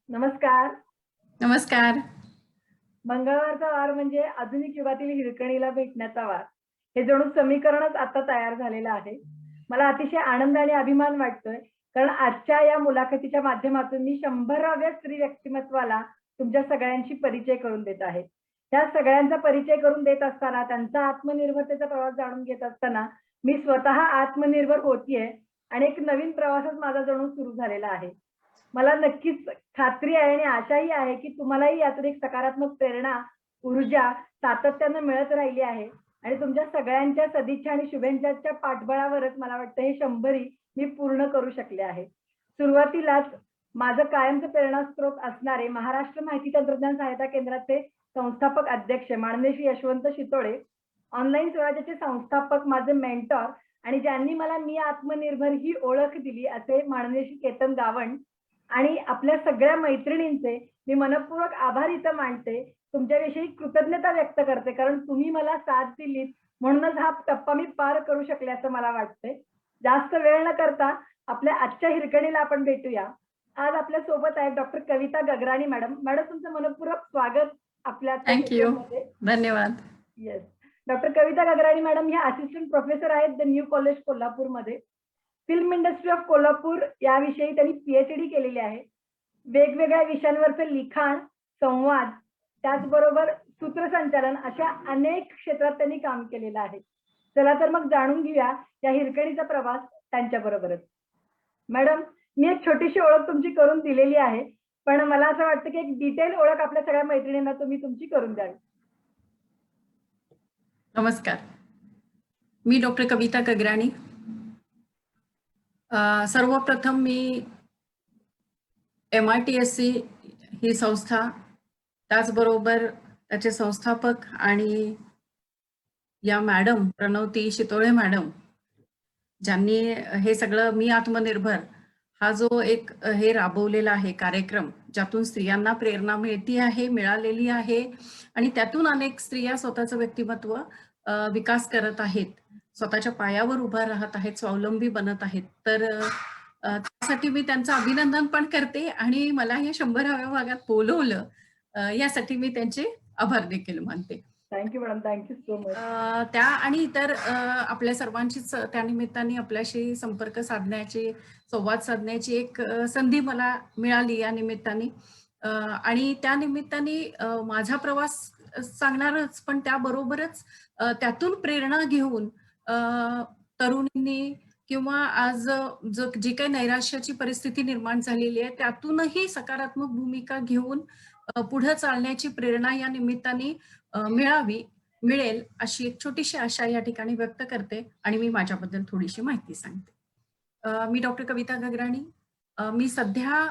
नमस्कार. नमस्कार. मंगळवारचा वार म्हणजे आधुनिक युगातील हिरकणीला भेटण्याचा वार. हे जणू समीकरणच आता तयार झालेलं आहे. मला अतिशय आनंद आणि अभिमान वाटतोय, कारण आजच्या या मुलाखतीच्या माध्यमातून मी 100व्या स्त्री व्यक्तिमत्वाला तुमच्या सगळ्यांशी परिचय करून देत आहे. त्या सगळ्यांचा परिचय करून देत असताना, त्यांचा आत्मनिर्भरतेचा प्रवास जाणून घेत असताना, मी स्वतः आत्मनिर्भर होतीये आणि एक नवीन प्रवासच माझा जणू सुरू झालेला आहे. मला नक्कीच खात्री आहे आणि आशाही आहे, की तुम्हालाही यातून एक सकारात्मक प्रेरणा, ऊर्जा सातत्यानं मिळत राहिली आहे आणि तुमच्या सगळ्यांच्या सदिच्छा आणि शुभेच्छांच्या पाठबळावरच मला वाटतं हे 100ही मी पूर्ण करू शकले आहे. सुरुवातीलाच माझं कायमचं प्रेरणास्त्रोत असणारे महाराष्ट्र माहिती तंत्रज्ञान सहायता केंद्राचे संस्थापक अध्यक्ष माननीय श्री यशवंत शितोळे, ऑनलाईन स्वराज्याचे संस्थापक, माझे मेंटॉर आणि ज्यांनी मला मी आत्मनिर्भर ही ओळख दिली असे माननीय श्री केतन गावंड आणि आपल्या सगळ्या मैत्रिणींचे मी मनःपूर्वक आभार इथं मानते. तुमच्याविषयी कृतज्ञता व्यक्त करते, कारण तुम्ही मला साथ दिलीत म्हणूनच हा टप्पा मी पार करू शकले असं मला वाटतंय. जास्त वेळ न करता आपल्या आजच्या हिरकणीला आपण भेटूया. आज आपल्या सोबत आहेत डॉक्टर कविता गगराणी मॅडम. मॅडम तुमचं मनःपूर्वक स्वागत आपल्या आजच्या थँक यू. सेशनमध्ये. धन्यवाद. येस. डॉक्टर कविता गगराणी मॅडम ह्या असिस्टंट प्रोफेसर आहेत द न्यू कॉलेज कोल्हापूरमध्ये. फिल्म इंडस्ट्री ऑफ कोल्हापूर याविषयी त्यांनी पीएचडी केलेली आहे. वेगवेगळ्या विषयांवरचं लिखाण, संवाद, त्याचबरोबर सूत्रसंचालन अशा अनेक क्षेत्रात त्यांनी काम केलेलं आहे. चला तर मग जाणून घेऊया या हिरकणीचा प्रवास त्यांच्याबरोबरच. मॅडम, मी एक छोटीशी ओळख तुमची करून दिलेली आहे, पण मला असं वाटतं की एक डिटेल ओळख आपल्या सगळ्या मैत्रिणींना तुम्ही तुमची करून द्यावी. नमस्कार. मी डॉक्टर कविता गगराणी. सर्वप्रथम मी MITSC ही संस्था, त्याचबरोबर त्याचे संस्थापक आणि या मॅडम प्रणवती शितोळे मॅडम, ज्यांनी हे सगळं मी आत्मनिर्भर हा जो एक हे राबवलेला आहे कार्यक्रम, ज्यातून स्त्रियांना प्रेरणा मिळालेली आहे आणि त्यातून अनेक स्त्रिया स्वतःचं व्यक्तिमत्व विकास करत आहेत, स्वतःच्या पायावर उभा राहत आहेत, स्वावलंबी बनत आहेत. तर त्यासाठी मी त्यांचं अभिनंदन पण करते आणि मला या 100व्या भागात बोलवलं यासाठी मी त्यांचे आभार देखील मानते. Thank you madam. Thank you so much. त्या आणि इतर आपल्या सर्वांचीच त्या निमित्ताने आपल्याशी संपर्क साधण्याची, संवाद साधण्याची एक संधी मला मिळाली या निमित्ताने. आणि त्या निमित्ताने माझा प्रवास सांगणारच, पण त्याबरोबरच त्यातून प्रेरणा घेऊन तरुणींनी किंवा आज जी काही नैराश्याची परिस्थिती निर्माण झालेली आहे, त्यातूनही सकारात्मक भूमिका घेऊन पुढे चालण्याची प्रेरणा या निमित्ताने मिळेल अशी एक छोटीशी आशा या ठिकाणी व्यक्त करते आणि मी माझ्याबद्दल थोडीशी माहिती सांगते. मी डॉक्टर कविता गगराणी. मी सध्या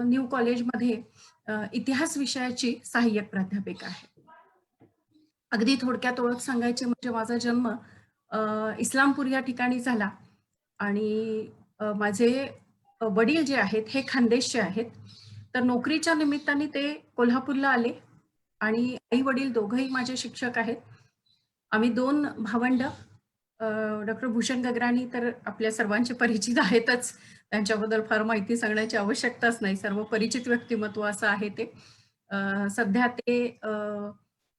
न्यू कॉलेजमध्ये इतिहास विषयाची सहाय्यक प्राध्यापिका आहे. अगदी थोडक्यात ओळख सांगायची म्हणजे माझा जन्म इस्लामपूर या ठिकाणी झाला आणि माझे वडील जे आहेत हे खानदेशचे आहेत. तर नोकरीच्या निमित्ताने ते कोल्हापूरला आले आणि आई वडील दोघंही माझे शिक्षक आहेत. आम्ही 2 भावंड. डॉक्टर भूषण गगराणी तर आपल्या सर्वांचे परिचित आहेतच, त्यांच्याबद्दल फार माहिती सांगण्याची आवश्यकताच नाही, सर्व परिचित व्यक्तिमत्व असं आहे ते. सध्या ते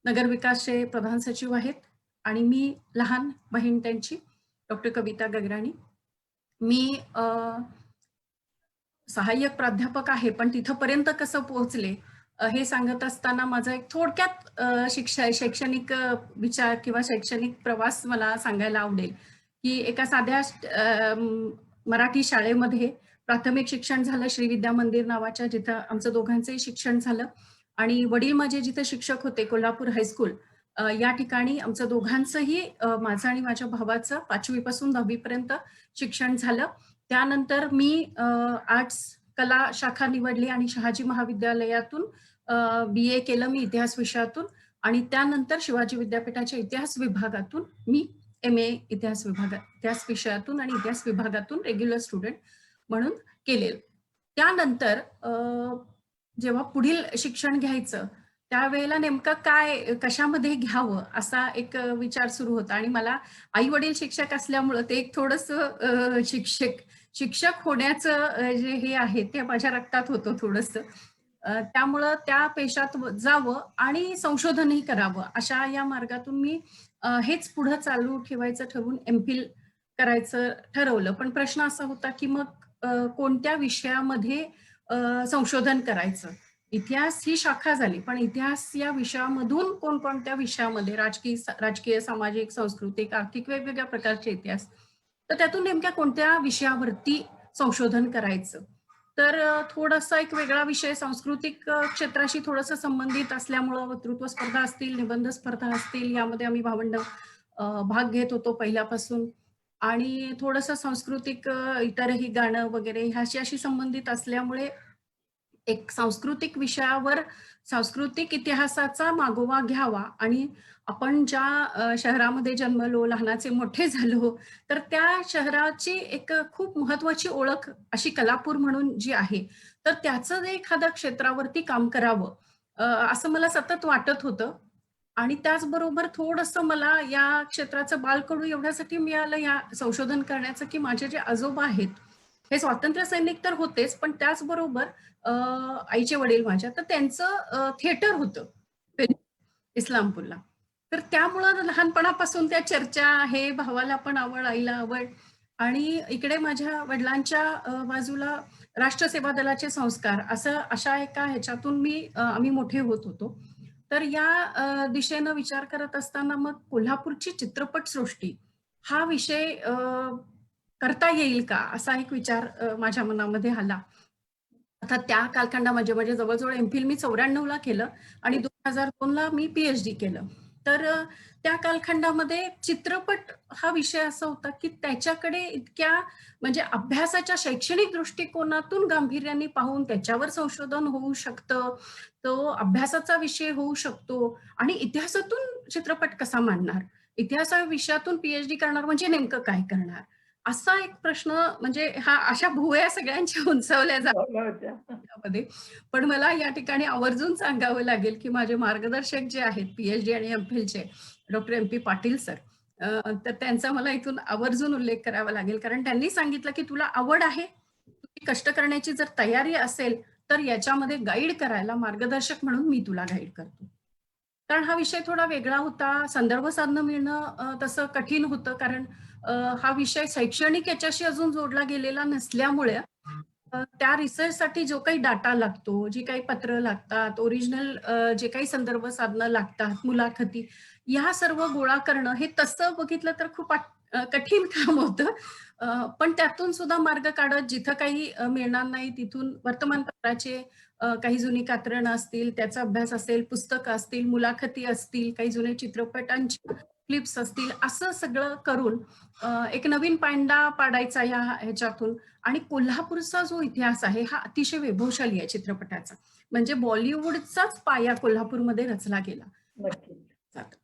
नगरविकासचे प्रधान सचिव आहेत आणि मी लहान बहीण त्यांची डॉक्टर कविता गगराणी. मी सहाय्यक प्राध्यापक आहे, पण तिथपर्यंत कसं पोहोचले हे सांगत असताना माझा एक थोडक्यात शैक्षणिक विचार किंवा शैक्षणिक प्रवास मला सांगायला आवडेल, की एका साध्या मराठी शाळेमध्ये प्राथमिक शिक्षण झालं, श्री विद्या मंदिर नावाच्या, जिथं आमचं दोघांचंही शिक्षण झालं आणि वडील माझे जिथे शिक्षक होते कोल्हापूर हायस्कूल या ठिकाणी आमचं दोघांचंही, माझं आणि माझ्या भावाचं 5वी पासून 10वी पर्यंत शिक्षण झालं. त्यानंतर मी आर्ट्स कला शाखा निवडली आणि शहाजी महाविद्यालयातून BA केलं मी इतिहास विषयातून आणि त्यानंतर शिवाजी विद्यापीठाच्या इतिहास विभागातून मी MA इतिहास विषयातून आणि इतिहास विभागातून रेग्युलर स्टुडंट म्हणून केलेलं. त्यानंतर जेव्हा पुढील शिक्षण घ्यायचं त्यावेळेला नेमकं कशामध्ये घ्यावं असा एक विचार सुरू होता आणि मला आई वडील शिक्षक असल्यामुळं ते एक थोडंसं शिक्षक होण्याचं जे हे आहे ते माझ्या रक्तात होतं थोडंसं. त्यामुळं त्या पेशात जावं आणि संशोधनही करावं अशा या मार्गातून मी हेच पुढं चालू ठेवायचं ठरवून एम.फिल करायचं ठरवलं. पण प्रश्न असा होता की मग कोणत्या विषयामध्ये संशोधन करायचं? इतिहास ही शाखा झाली, पण इतिहास या विषयामधून कोणकोणत्या विषयामध्ये राजकीय, सामाजिक, सांस्कृतिक, आर्थिक वेगवेगळ्या प्रकारचे इतिहास. तर त्यातून नेमक्या कोणत्या विषयावरती संशोधन करायचं? तर थोडासा एक वेगळा विषय सांस्कृतिक क्षेत्राशी थोडंसं संबंधित असल्यामुळं वक्तृत्व स्पर्धा असतील, निबंध स्पर्धा असतील, यामध्ये आम्ही भावंड भाग घेत होतो पहिल्यापासून. आणि थोडंसं सांस्कृतिक इतरही गाणं वगैरे ह्याच्याशी संबंधित असल्यामुळे एक सांस्कृतिक विषयावर सांस्कृतिक इतिहासाचा मागोवा घ्यावा आणि आपण ज्या शहरामध्ये जन्मलो, लहानाचे मोठे झालो, तर त्या शहराची एक खूप महत्वाची ओळख अशी कोल्हापूर म्हणून जी आहे, तर त्याचं जे एखाद्या क्षेत्रावरती काम करावं असं मला सतत वाटत होतं. आणि त्याचबरोबर थोडंसं मला या क्षेत्राचं बालकडू एवढ्यासाठी मिळालं या संशोधन करण्याचं, की माझे जे आजोबा आहेत, हे स्वातंत्र्य सैनिक तर होतेच, पण त्याचबरोबर आईचे वडील माझ्या, तर त्यांचं थिएटर होतं इस्लामपूरला. तर त्यामुळं लहानपणापासून त्या चर्चा, हे भावाला पण आवड, आईला आवड आणि इकडे माझ्या वडिलांच्या बाजूला राष्ट्रसेवा दलाचे संस्कार असं अशा एका ह्याच्यातून आम्ही मोठे होत होतो. तर या दिशेनं विचार करत असताना मग कोल्हापूरची चित्रपटसृष्टी हा विषय करता येईल का? असा एक विचार माझ्या मनामध्ये आला. आता त्या कालखंडामध्ये म्हणजे जवळ-जवळ एम.फिल मी 94ला केलं आणि 2002ला मी पी.एच.डी केलं. तर त्या कालखंडामध्ये चित्रपट हा विषय असा होता, की त्याच्याकडे इतक्या म्हणजे अभ्यासाच्या शैक्षणिक दृष्टिकोनातून गांभीर्याने पाहून त्याच्यावर संशोधन होऊ शकतं. तो अभ्यासाचा विषय होऊ शकतो आणि इतिहासातून चित्रपट कसा मांडणार? इतिहासा विषयातून पी.एच.डी करणार म्हणजे नेमकं काय करणार? असा एक प्रश्न म्हणजे अशा भुवया सगळ्यांच्या उंचावल्या लावल्या होत्या. मध्ये. पण मला या ठिकाणी आवर्जून सांगावं लागेल, की माझे मार्गदर्शक जे आहेत पी-एच-डी आणि एम-फिलचे डॉक्टर एम-पी पाटील सर, तर त्यांचा मला इथून आवर्जून उल्लेख करावा लागेल. कारण त्यांनी सांगितलं, की तुला आवड आहे, तुझी कष्ट करण्याची जर तयारी असेल, तर याच्यामध्ये गाईड करायला मार्गदर्शक म्हणून मी तुला गाईड करतो. कारण हा विषय थोडा वेगळा होता. संदर्भ साधनं मिळणं तसं कठीण होतं. कारण हा विषय शैक्षणिक याच्याशी अजून जोडला गेलेला नसल्यामुळे त्या रिसर्चसाठी जो काही डाटा लागतो, जी काही पत्र लागतात, ओरिजिनल जे काही संदर्भ साधनं लागतात, मुलाखती, ह्या सर्व गोळा करणं हे तसं बघितलं तर खूप कठीण काम होतं. पण त्यातून सुद्धा मार्ग काढत जिथं काही मिळणार नाही तिथून वर्तमानपत्राचे काही जुनी कात्रणं असतील, त्याचा अभ्यास असेल, पुस्तकं असतील, मुलाखती असतील, काही जुने चित्रपटांचे क्लिप्स असतील, असं सगळं करून एक नवीन पायंडा पाडायचा या ह्याच्यातून. आणि कोल्हापूरचा जो इतिहास आहे हा अतिशय वैभवशाली आहे चित्रपटाचा. म्हणजे बॉलिवूडचाच पाया कोल्हापूरमध्ये रचला गेला. नक्कीच.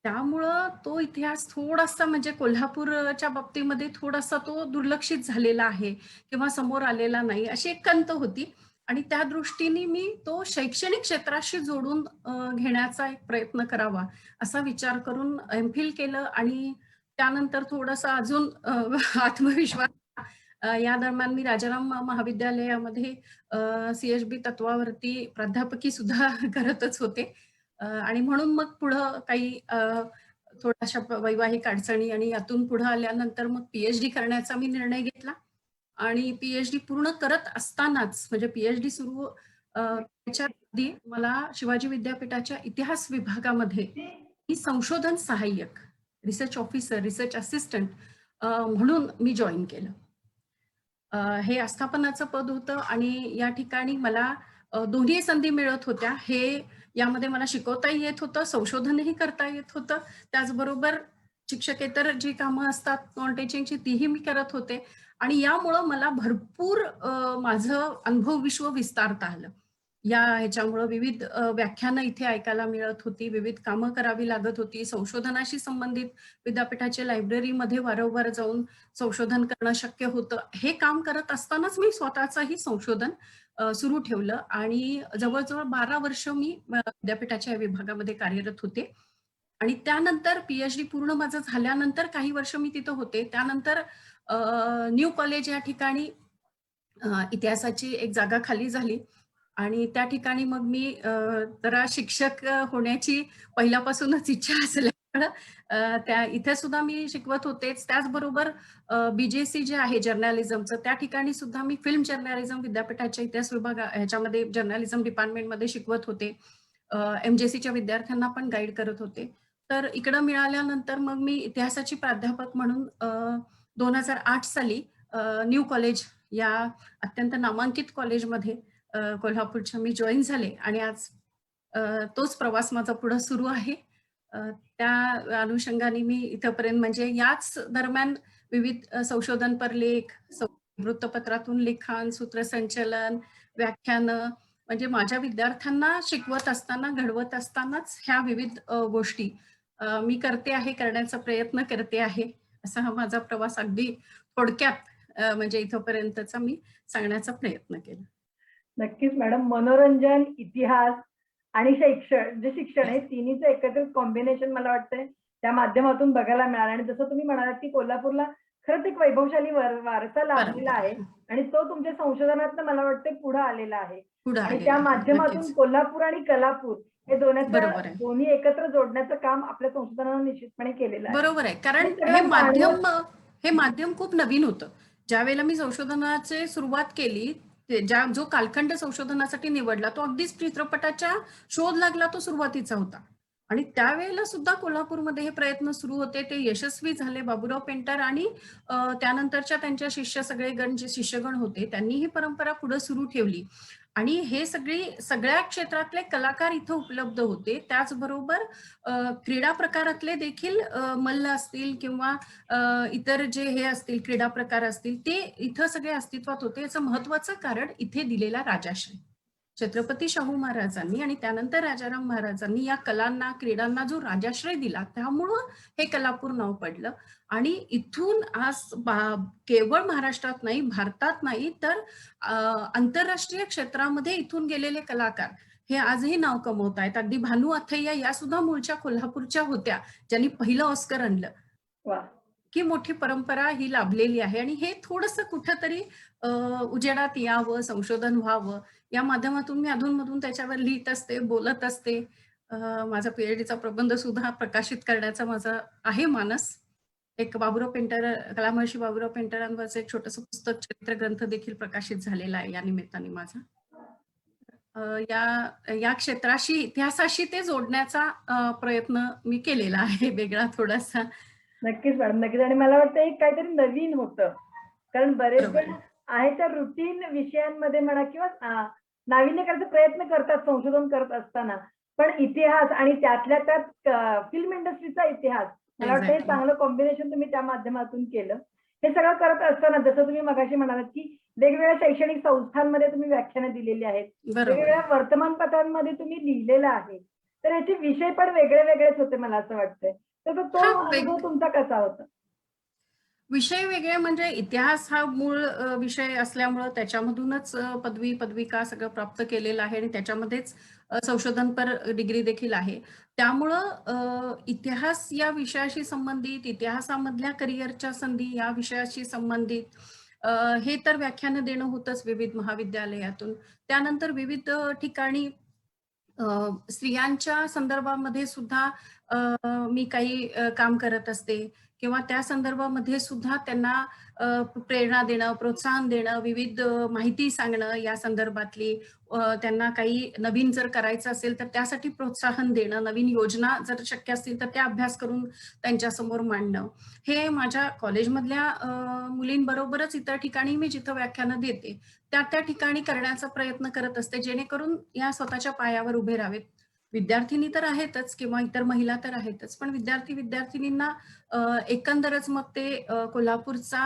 त्यामुळं तो इतिहास थोडासा म्हणजे कोल्हापूरच्या बाबतीमध्ये थोडासा तो दुर्लक्षित झालेला आहे किंवा समोर आलेला नाही अशी एक खंत होती. आणि त्या दृष्टीने मी तो शैक्षणिक क्षेत्राशी जोडून घेण्याचा एक प्रयत्न करावा असा विचार करून एम.फिल केलं आणि त्यानंतर थोडासा अजून आत्मविश्वास या दरम्यान मी राजाराम महाविद्यालयामध्ये सी.एच.बी तत्वावरती प्राध्यापकी सुद्धा करतच होते. आणि म्हणून मग पुढं काही थोड्याशा वैवाहिक अडचणी आणि यातून पुढे आल्यानंतर मग पी-एच-डी करण्याचा मी निर्णय घेतला. आणि पी-एच-डी पूर्ण करत असतानाच म्हणजे पी-एच-डी सुरू त्याच्या आधी मला शिवाजी विद्यापीठाच्या इतिहास विभागामध्ये मी संशोधन सहाय्यक, रिसर्च ऑफिसर, रिसर्च असिस्टंट म्हणून मी जॉइन केलं. हे आस्थापनाचं पद होतं आणि या ठिकाणी मला दोन्ही संधी मिळत होत्या. यामध्ये मला शिकवताही येत होतं, संशोधनही करता येत होतं. त्याचबरोबर शिक्षकेतर जी कामं असतात नॉन टीचिंगची तीही मी करत होते आणि यामुळं मला भरपूर माझं अनुभव विश्व विस्तारता आलं. या ह्याच्यामुळं विविध व्याख्यानं इथे ऐकायला मिळत होती, विविध कामं करावी लागत होती. संशोधनाशी संबंधित विद्यापीठाच्या लायब्ररीमध्ये वारंवार जाऊन संशोधन करणं शक्य होतं. हे काम करत असतानाच मी स्वतःचंही संशोधन सुरू ठेवलं आणि जवळ-जवळ 12 वर्ष मी विद्यापीठाच्या विभागामध्ये कार्यरत होते. आणि त्यानंतर पी-एच-डी पूर्ण माझं झाल्यानंतर काही वर्ष मी तिथं होते. त्यानंतर न्यू कॉलेज या ठिकाणी इतिहासाची एक जागा खाली झाली आणि त्या ठिकाणी मग मी जरा शिक्षक होण्याची पहिल्यापासूनच इच्छा असल्यामुळं त्या इथे सुद्धा मी शिकवत होतेच. त्याचबरोबर BJC जे आहे जर्नलिझमचं, त्या ठिकाणी सुद्धा मी फिल्म जर्नलिझम विद्यापीठाच्या इतिहास ह्याच्यामध्ये जर्नलिझम डिपार्टमेंटमध्ये शिकवत होते. MJCच्या विद्यार्थ्यांना पण गाईड करत होते. तर इकडं मिळाल्यानंतर मग मी इतिहासाची प्राध्यापक म्हणून 2008 साली न्यू कॉलेज या अत्यंत नामांकित कॉलेजमध्ये कोल्हापूरच्या मी जॉइन झाले आणि आज तोच प्रवास माझा पुढे सुरू आहे. त्या अनुषंगाने मी इथपर्यंत म्हणजे याच दरम्यान विविध संशोधनपर लेख, वृत्तपत्रातून लिखाण, सूत्रसंचलन, व्याख्यानं म्हणजे माझ्या विद्यार्थ्यांना शिकवत असताना, घडवत असतानाच ह्या विविध गोष्टी मी करते आहे, करण्याचा प्रयत्न करते आहे. असा हा माझा प्रवास अगदी थोडक्यात म्हणजे इथपर्यंतचा मी सांगण्याचा प्रयत्न केला. नक्कीच मॅडम. मनोरंजन, इतिहास आणि शिक्षण हे तिन्हीचं एकत्रित कॉम्बिनेशन मला वाटतंय त्या माध्यमातून बघायला मिळालं. आणि जसं तुम्ही म्हणालात की कोल्हापूरला खरंच एक वैभवशाली वारसा लाभलेला आहे परंपरा आणि तो तुमच्या संशोधनातनं मला वाटतं पुढे आलेला आहे. पुढे आणि त्या आलेला आहे. माध्यमातून नक्कीच. कोल्हापूर आणि कलापूर हे बरोबर आहे. दोन्ही एकत्र जोडण्याचं काम आपल्या संशोधनानं निश्चितपणे केलेलं आहे. बरोबर आहे. आणि कारण सगळं जाणवत हे माध्यम खूप नवीन होतं. ज्यावेळेला मी संशोधनाची सुरुवात केली, जो कालखंड संशोधनासाठी निवडला, तो अगदीच चित्रपटाच्या शोध लागला तो सुरुवातीचा होता. आणि त्यावेळेला सुद्धा कोल्हापूरमध्ये हे प्रयत्न सुरू होते. ते यशस्वी झाले. बाबूराव पेंटर आणि त्यानंतरच्या त्यांच्या जे शिष्यगण होते, त्यांनी ही परंपरा पुढे सुरू ठेवली. आणि हे सगळ्या क्षेत्रातले कलाकार इथं उपलब्ध होते. त्याचबरोबर क्रीडा प्रकारातले देखील मल्ल असतील किंवा इतर जे हे असतील क्रीडा प्रकार असतील, ते इथं सगळे अस्तित्वात होते. याचं महत्वाचं कारण इथे दिलेला राजाश्रय. छत्रपती शाहू महाराजांनी आणि त्यानंतर राजाराम महाराजांनी या कलांना, क्रीडांना जो राजाश्रय दिला, त्यामुळं हे कलापूर नाव पडलं. आणि इथून आज केवळ महाराष्ट्रात नाही, भारतात नाही, तर आंतरराष्ट्रीय क्षेत्रामध्ये इथून गेलेले कलाकार हे आजही नाव कमवत आहेत. अगदी भानू अथय्या या सुद्धा मूळच्या कोल्हापूरच्या होत्या, ज्यांनी पहिलं ऑस्कर आणलं. वा. की मोठी परंपरा ही लाभलेली आहे आणि हे थोडंसं कुठंतरी उजेडात यावं, संशोधन व्हावं, या माध्यमातून मी अधूनमधून त्याच्यावर लिहित असते, बोलत असते. माझा PhDचा प्रबंध सुद्धा प्रकाशित करण्याचा माझा आहे मानस. एक कलामहर्षी बाबूराव पेंटरांवरचं एक छोटंसं पुस्तक, चरित्र ग्रंथ देखील प्रकाशित झालेला आहे या निमित्ताने माझा. या क्षेत्राशी, इतिहासाशी ते जोडण्याचा प्रयत्न मी केलेला आहे वेगळा थोडासा. नक्कीच मॅडम, नक्कीच. आणि मला वाटतं एक काहीतरी नवीन होतं. कारण बरेच बरोबर जण आहे. आहे त्या रुटीन विषयांमध्ये म्हणा किंवा नाविन्य करायचा प्रयत्न करतात संशोधन करत असताना. पण इतिहास आणि त्यातल्या त्यात फिल्म इंडस्ट्रीचा इतिहास, मला वाटतं हे एक्झॅक्टली. चांगलं कॉम्बिनेशन तुम्ही त्या माध्यमातून केलं. हे सगळं करत असताना जसं तुम्ही मगाशी म्हणालात की वेगवेगळ्या शैक्षणिक संस्थांमध्ये तुम्ही व्याख्यानं दिलेली आहेत, बरोबर वेगवेगळ्या आहे. वर्तमानपत्रांमध्ये तुम्ही लिहिलेलं आहे. तर याचे विषय पण वेगळे वेगळेच होते मला असं वाटतंय. तर तो हां, अनुभव तुमचा कसा होता? विषय वेगळे म्हणजे इतिहास हा मूळ विषय असल्यामुळं त्याच्यामधूनच पदवी, पदविका सगळं प्राप्त केलेलं आहे आणि त्याच्यामध्येच संशोधनपर डिग्री देखील आहे. त्यामुळं इतिहास या विषयाशी संबंधित, इतिहासामधल्या करिअरच्या संधी या विषयाशी संबंधित हे तर व्याख्यानं देणं होतंच विविध महाविद्यालयातून. त्यानंतर विविध ठिकाणी स्त्रियांच्या संदर्भामध्ये सुद्धा मी काही काम करत असते किंवा त्या संदर्भामध्ये सुद्धा त्यांना प्रेरणा देणं, प्रोत्साहन देणं, विविध माहिती सांगणं या संदर्भातली, त्यांना काही नवीन जर करायचं असेल तर त्यासाठी प्रोत्साहन देणं, नवीन योजना जर शक्य असतील तर त्या अभ्यास करून त्यांच्यासमोर मांडणं. हे माझ्या कॉलेजमधल्या मुलींबरोबरच इतर ठिकाणी मी जिथं व्याख्यानं देते, त्या ठिकाणी करण्याचा प्रयत्न करत असते, जेणेकरून या स्वतःच्या पायावर उभे राहावेत. विद्यार्थिनी तर आहेतच किंवा इतर महिला तर आहेतच, पण विद्यार्थिनींना एकंदरच मग ते कोल्हापूरचा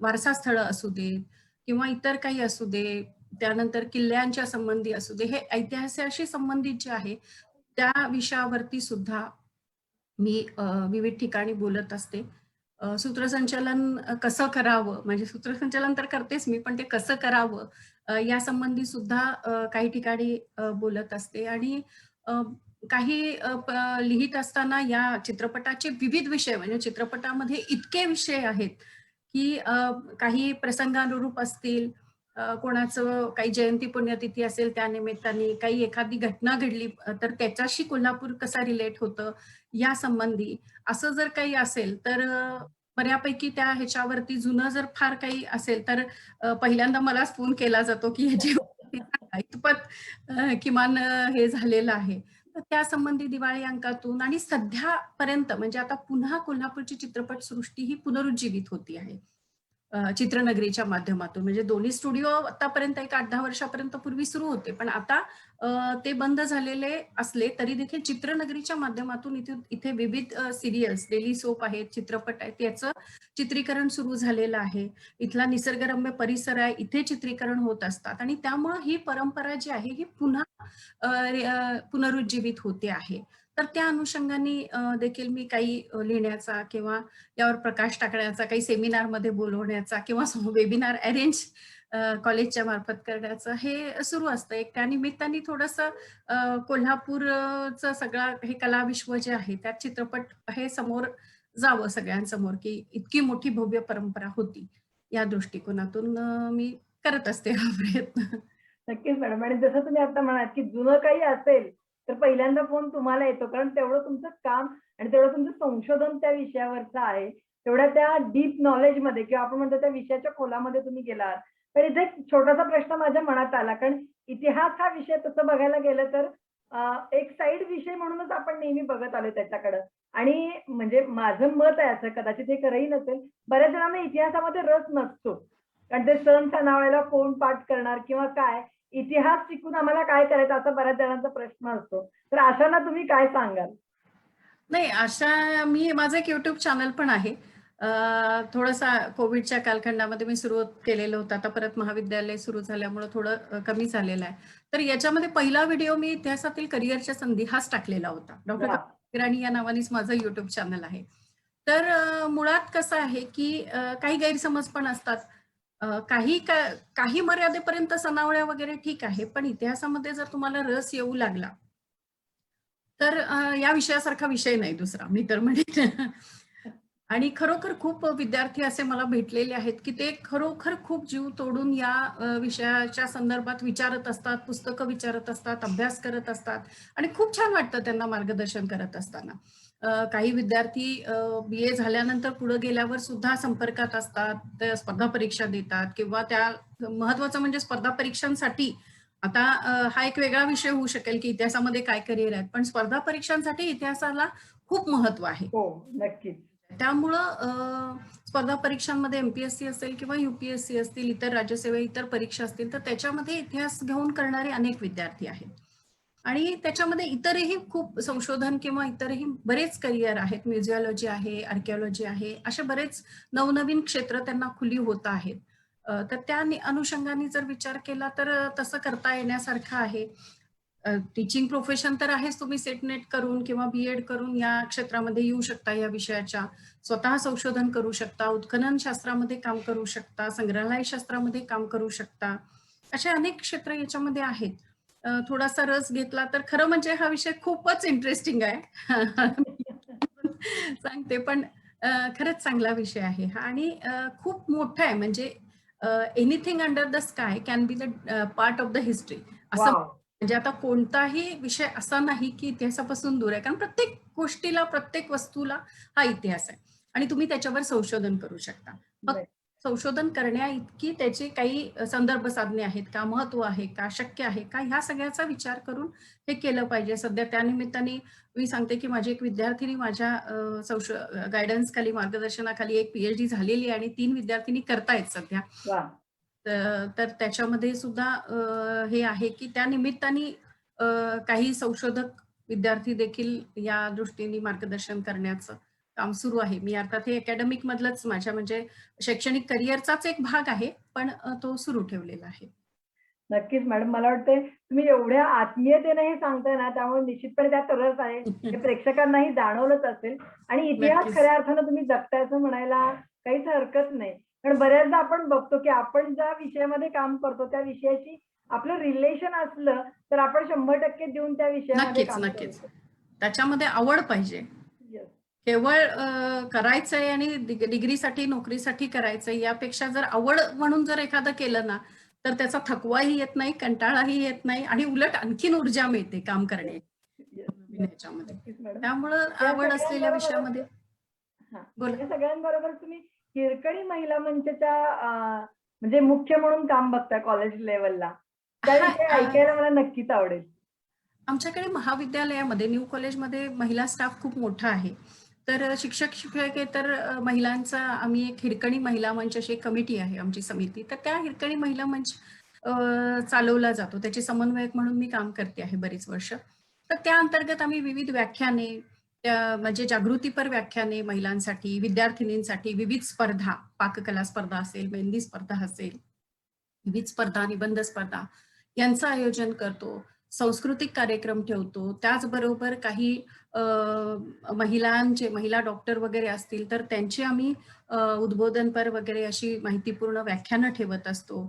वारसा स्थळं असू देत किंवा इतर काही असू दे, त्यानंतर किल्ल्यांच्या संबंधी असू दे, हे ऐतिहासिकाशी संबंधित जे आहे, त्या विषयावरती सुद्धा मी विविध ठिकाणी बोलत असते. सूत्रसंचालन कसं करावं, म्हणजे सूत्रसंचालन तर करतेच मी, पण ते कसं करावं यासंबंधी सुद्धा काही ठिकाणी बोलत असते. आणि अ, काही लिहित असताना या चित्रपटाचे विविध विषय, म्हणजे चित्रपटामध्ये इतके विषय आहेत, की काही प्रसंगानुरूप असतील, कोणाचं काही जयंती पुण्यतिथी असेल त्या निमित्ताने, काही एखादी घटना घडली तर त्याच्याशी कोल्हापूर कसा रिलेट होतं या संबंधी असं जर काही असेल तर बऱ्यापैकी त्या ह्याच्यावरती जुनं जर फार काही असेल तर पहिल्यांदा मलाच फोन केला जातो की ह्याची इतपत किमान हे झालेलं आहे. तर त्या संबंधी दिवाळी अंकातून आणि सध्यापर्यंत म्हणजे आता पुन्हा कोल्हापूरची चित्रपटसृष्टी ही पुनरुज्जीवित होती आहे. चित्रनगरीच्या माध्यमातून म्हणजे दोन्ही स्टुडिओ आतापर्यंत एक 8-10 वर्षापर्यंत पूर्वी सुरू होते. पण आता ते बंद झालेले असले तरी देखील चित्रनगरीच्या माध्यमातून इथे विविध सिरियल्स, डेली सोप आहेत, चित्रपट आहेत, याचं चित्रीकरण सुरू झालेलं आहे. इथला निसर्गरम्य परिसर आहे, इथे चित्रीकरण होत असतात आणि त्यामुळं ही परंपरा जी आहे ही पुन्हा पुनरुज्जीवित होते आहे. तर त्या अनुषंगाने देखील मी काही लिहिण्याचा किंवा यावर प्रकाश टाकण्याचा, काही सेमिनारमध्ये बोलवण्याचा किंवा वेबिनार अरेंज कॉलेजच्या मार्फत करण्याचं हे सुरू असतं. एक त्या निमित्ताने थोडंसं कोल्हापूरचं सगळं हे कलाविश्व जे आहे त्यात चित्रपट हे समोर जावं सगळ्यांसमोर, की इतकी मोठी भव्य परंपरा होती. या दृष्टिकोनातून मी करत असते हा प्रयत्न. नक्कीच मॅडम. आणि जसं तुम्ही आता म्हणालात, की जुनं काही असेल, तर पहिल्यांदा फोन तुम्हाला येतो. कारण तेवढं तुमचं काम आणि तेवढं तुमचं संशोधन त्या विषयावरचं आहे. तेवढ्या त्या डीप नॉलेजमध्ये किंवा आपण म्हणतो त्या विषयाच्या खोलामध्ये तुम्ही गेलात. तर इथे एक छोटासा प्रश्न माझ्या मनात आला. कारण इतिहास हा विषय तसं बघायला गेलं तर एक साइड विषय म्हणूनच आपण नेहमी बघत आलोय त्याच्याकडं. आणि म्हणजे माझं मत आहे असं, कदाचित हे खरंही नसेल, बऱ्याच जणांना इतिहासामध्ये रस नसतो. कारण ते सण सणावळ्याला कोण पाठ करणार किंवा काय, इतिहास शिकून आम्हाला काय करायचं असा बऱ्याच जणांचा प्रश्न असतो. तर अशांना तुम्ही काय सांगाल? नाही, अशा मी माझं एक YouTube चॅनल पण आहे. थोडंसा कोविडच्या कालखंडामध्ये मी सुरू केलेलं होतं. आता परत महाविद्यालय सुरू झाल्यामुळं थोडं कमी झालेलं आहे. तर याच्यामध्ये पहिला व्हिडिओ मी इतिहासातील करिअरच्या संधी हाच टाकलेला होता. डॉक्टर वाह! इराणी या नावानेच माझं YouTube चॅनल आहे. तर मुळात कसं आहे, की काही गैरसमज पण असतात. काही मर्यादेपर्यंत सणावळ्या वगैरे ठीक आहे. पण इतिहासामध्ये जर तुम्हाला रस येऊ लागला तर या विषयासारखा विषय नाही दुसरा मी तर म्हणेन. आणि खरोखर खूप विद्यार्थी असे मला भेटलेले आहेत, की ते खरोखर खूप जीव तोडून या विषयाच्या संदर्भात विचारत असतात, पुस्तकं विचारत असतात, अभ्यास करत असतात आणि खूप छान वाटतं त्यांना मार्गदर्शन करत असताना. काही विद्यार्थी बी-ए झाल्यानंतर पुढे गेल्यावर सुद्धा संपर्कात असतात, ते स्पर्धा परीक्षा देतात किंवा त्या महत्वाचं म्हणजे स्पर्धा परीक्षांसाठी आता हा एक वेगळा विषय होऊ शकेल, की इतिहासामध्ये काय करिअर आहेत. पण स्पर्धा परीक्षांसाठी इतिहासाला खूप महत्व आहे. हो, नक्कीच. त्यामुळं स्पर्धा परीक्षांमध्ये एम-पी-एस-सी असेल किंवा यू-पी-एस-सी असतील, इतर राज्यसेवा इतर परीक्षा असतील, तर त्याच्यामध्ये इतिहास घेऊन करणारे अनेक विद्यार्थी आहेत. आणि त्याच्यामध्ये इतरही खूप संशोधन किंवा इतरही बरेच करिअर आहेत. म्युझिओलॉजी आहे, आर्किओलॉजी आहे, असे बरेच नवनवीन क्षेत्र त्यांना खुली होत आहेत. तर त्या अनुषंगाने जर विचार केला तर तसं करता येण्यासारखं आहे. टीचिंग प्रोफेशन तर आहेच. तुम्ही सेट-नेट करून किंवा बी-एड करून या क्षेत्रामध्ये येऊ शकता या विषयाच्या. स्वतः संशोधन करू शकता, उत्खनन शास्त्रामध्ये काम करू शकता, संग्रहालय शास्त्रामध्ये काम करू शकता. असे अनेक क्षेत्र याच्यामध्ये आहेत. थोडासा रस घेतला तर खरं म्हणजे हा विषय खूपच इंटरेस्टिंग आहे. सांगते पण खरंच चांगला विषय आहे हा आणि खूप मोठा आहे म्हणजे anything under the sky can be the part of the history असं वॉव! म्हणजे आता कोणताही विषय असा नाही की इतिहासापासून दूर आहे कारण प्रत्येक गोष्टीला प्रत्येक वस्तूला हा इतिहास आहे आणि तुम्ही त्याच्यावर संशोधन करू शकता. फक्त संशोधन करण्या इतकी त्याचे काही संदर्भ साधने आहेत का, महत्व आहे का, शक्य आहे का, ह्या सगळ्याचा विचार करून हे केलं पाहिजे. सध्या त्यानिमित्ताने मी सांगते की माझी एक विद्यार्थिनी माझ्या गायडन्स खाली मार्गदर्शनाखाली एक पीएचडी झालेली आहे आणि 3 विद्यार्थिनी करतायत सध्या. वाह! तर त्याच्यामध्ये सुद्धा हे आहे की त्या निमित्ताने काही संशोधक विद्यार्थी देखील या दृष्टीने मार्गदर्शन करण्याचं काम सुरू आहे. मी अर्थात हे अकॅडमिक मधलंच माझ्या म्हणजे शैक्षणिक करिअरचाच एक भाग आहे, पण तो सुरू ठेवलेला आहे. नक्कीच मॅडम. मला वाटतंय तुम्ही एवढ्या आत्मीयतेने हे सांगताय ना, त्यामुळे निश्चितपणे त्यात रस आहे. हे प्रेक्षकांनाही जाणवलंच असेल आणि इतिहास नक्कीच. खऱ्या अर्थानं तुम्ही जगताय असं म्हणायला काहीच हरकत नाही. कारण बऱ्याचदा आपण बघतो, की आपण ज्या विषयामध्ये काम करतो, त्या विषयाशी आपलं रिलेशन असलं, तर आपण 100% देऊन त्या विषयामध्ये नक्कीच, काम करू नक्कीच. शकतो. त्याच्यामध्ये आवड पाहिजे. येस. केवळ करायचंय आणि डिग्रीसाठी, नोकरीसाठी करायचंय यापेक्षा जर आवड म्हणून जर एखादं केलं ना, तर त्याचा थकवाही येत नाही, कंटाळाही येत नाही आणि उलट आणखीन ऊर्जा मिळते काम करण्याची येस, नवीन ह्याच्यामध्ये. नक्कीच मॅडम. त्यामुळं या आवड असलेल्या सगळ्यांबरोबरच विषयामध्ये हां. बोला. या सगळ्यांबरोबर तुम्ही हिरकणी महिला मंचच्या म्हणजे मुख्य म्हणून काम बघताय कॉलेज लेव्हलला. त्याविषयी हां, ऐकायला मला नक्कीच आवडेल. आमच्याकडे महाविद्यालयामध्ये न्यू कॉलेजमध्ये महिला स्टाफ खूप मोठा आहे. तर शिक्षक-शिक्षकेतर महिलांचा आम्ही एक हिरकणी महिला मंच अशी एक कमिटी आहे आमची समिती. तर त्या हिरकणी महिला मंच अ, चालवला जातो. त्याचे समन्वयक म्हणून मी काम करते आहे बरीच वर्ष. तर त्या अंतर्गत आम्ही विविध व्याख्याने, म्हणजे जागृतीपर व्याख्याने महिलांसाठी, विद्यार्थिनींसाठी विविध स्पर्धा, पाककला स्पर्धा असेल, मेहंदी स्पर्धा असेल, विविध स्पर्धा, निबंध स्पर्धा यांचं आयोजन करतो. सांस्कृतिक कार्यक्रम ठेवतो. त्याचबरोबर काही महिला डॉक्टर वगैरे असतील, तर त्यांची आम्ही उद्बोधनपर वगैरे अशी माहितीपूर्ण व्याख्यानं ठेवत असतो.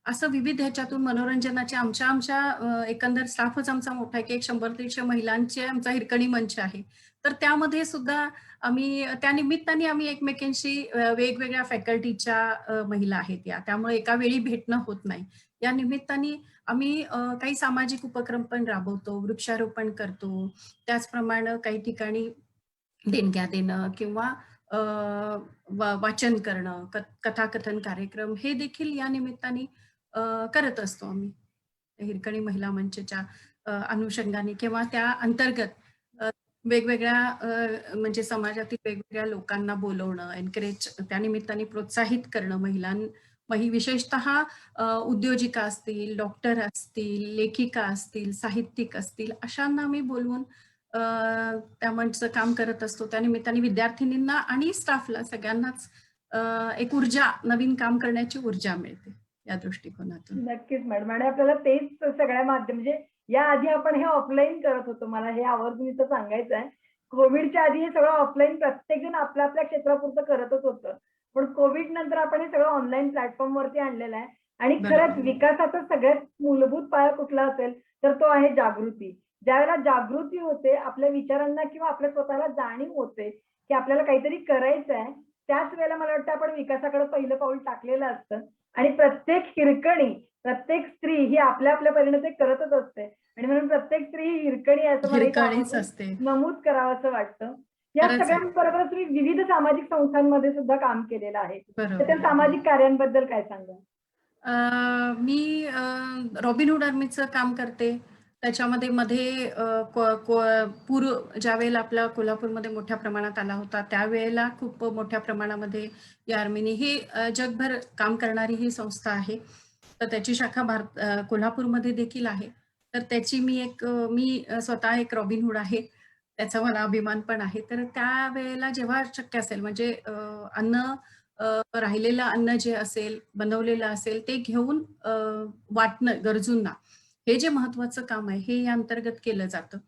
असं विविध ह्याच्यातून मनोरंजनाचे आमच्या एकंदर स्टाफच आमचा मोठा आहे, की एक 100-150 महिलांचे आमचा हिरकणी मंच आहे. तर त्यामध्ये सुद्धा आम्ही त्या निमित्ताने आम्ही एकमेकींशी वेगवेगळ्या फॅकल्टीच्या महिला आहेत या. त्यामुळे एका वेळी भेटणं होत नाही. या निमित्ताने आम्ही काही सामाजिक उपक्रम पण राबवतो, वृक्षारोपण करतो. त्याचप्रमाणे काही ठिकाणी देणग्या देणं किंवा अ, वाचन करणं, कथाकथन कार्यक्रम हे देखील या निमित्ताने करत असतो आम्ही. हिरकणी महिला मंचच्या अनुषंगाने किंवा त्या अंतर्गत अ, वेगवेगळ्या म्हणजे समाजातील वेगवेगळ्या लोकांना बोलवणं, एन्करेज त्या निमित्ताने प्रोत्साहित करणं विशेषतः उद्योजिका असतील, डॉक्टर असतील, लेखिका असतील, साहित्यिक असतील, अशांना आम्ही बोलवून अ, त्या मंचचं काम करत असतो. त्या निमित्ताने विद्यार्थिनींना आणि स्टाफला सगळ्यांनाच एक ऊर्जा, नवीन काम करण्याची ऊर्जा मिळते या दृष्टिकोनातून. नक्कीच मॅडम आणि आपल्याला तेच सगळ्या माध्यम म्हणजे याआधी आपण हे ऑफलाईन करत होतो. मला हे आवर्जून इथं सांगायचं आहे. कोव्हिडच्या आधी हे सगळं ऑफलाईन प्रत्येकजण आपल्या क्षेत्रापुरतं करतच होतं. पण कोव्हिड नंतर आपण हे सगळं ऑनलाईन प्लॅटफॉर्मवरती आणलेलं आहे आणि खरंच बरोबर. विकासाचा सगळ्यात मूलभूत पाया कुठला असेल, तर तो आहे जागृती. ज्यावेळेला जागृती होते, आपल्या विचारांना किंवा आपल्या स्वतःला जाणीव होते, की आपल्याला काहीतरी करायचं आहे, त्याच वेळेला मला वाटतं आपण विकासाकडे पहिलं पाऊल टाकलेलं असतं. आणि प्रत्येक हिरकणी, प्रत्येक स्त्री ही आपल्या परीने ते करतच असते आणि म्हणून प्रत्येक स्त्री ही हिरकणी आहे असं मला इथं हिरकणीच आवर्जून असते. नमूद करावंसं वाटतं. या खरंच आहे. सगळ्यांबरोबरच तुम्ही विविध सामाजिक संस्थांमध्ये सुद्धा काम केलेलं आहे. तर त्या बरोबर. सामाजिक कार्यांबद्दल काय सांगाल? मी रॉबिनहुड आर्मीचं काम करते. त्याच्यामध्ये मध्ये पूर ज्यावेळेला आपला कोल्हापूरमध्ये मोठ्या प्रमाणात आला होता, त्यावेळेला खूप मोठ्या प्रमाणामध्ये या आर्मीने ही जगभर काम करणारी ही संस्था आहे. तर त्याची शाखा कोल्हापूरमध्ये देखील आहे. तर त्याची मी स्वतः एक रॉबिनहुड आहे. त्याचा मला अभिमान पण आहे. तर त्यावेळेला जेव्हा शक्य असेल म्हणजे अन्न राहिलेलं अन्न जे असेल, बनवलेलं असेल ते घेऊन वाटणं गरजूंना. हे जे महत्वाचं काम आहे, हे या अंतर्गत केलं जातं.